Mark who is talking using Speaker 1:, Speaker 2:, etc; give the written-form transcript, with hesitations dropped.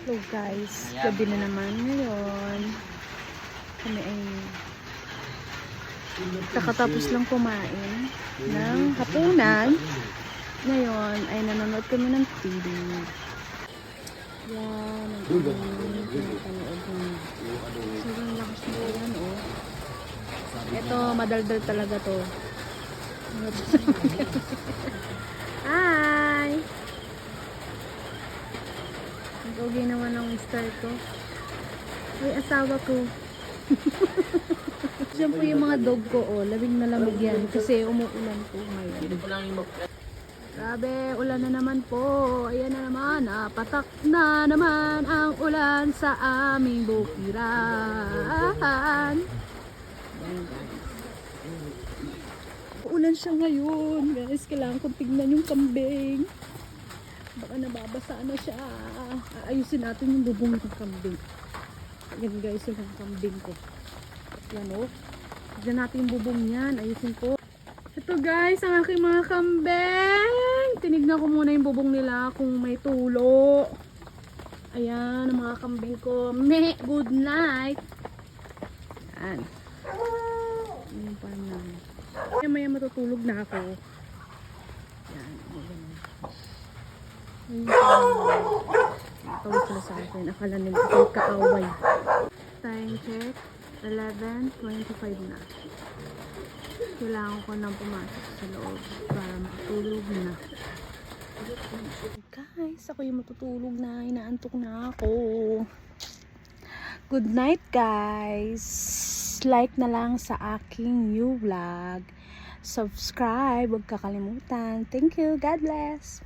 Speaker 1: Hello guys, gabi na naman ngayon. Kami ay kakatapos lang kumain ng hapunan. Ngayon ay nanonood kami ng TV. Yan, ang pinapanood mo. Sobrang lakas mo yan, oh. Ito, madaldal talaga to. Hi! Nag-okay naman ang style ko. Ay, asawa ko. Diyan po yung mga dog ko, oh. Lamig na lamig yan. Kasi umuulan po ngayon. Grabe, ulan na naman po. Ayan na naman, patak na naman ang ulan sa aming bukiran. Ulan siya ngayon. Guys, kailangan kong tignan yung kambing. Baka nababasa na siya. Ayusin natin yung bubong ng kambing. Ayan guys, yung kambing ko. Yan o. Tignan natin yung bubong niyan. Ayusin ko. Ito guys, ang aking mga kambing. Tinignan ko muna yung bubong nila kung may tulo. Ayan, ang mga kambing ko. Meh, good night. Ayan. Ayan pa na. Maya matutulog na ako. Ayan, tawag sila sa akin. Akala nila ako kaaway. Time check. 11:25 na. Kailangan ko nang pumasok sa loob para makatulog na. Guys, ako yung matutulog na. Inaantok na ako. Good night guys. Like na lang sa aking new vlog. Subscribe. Huwag kakalimutan. Thank you. God bless.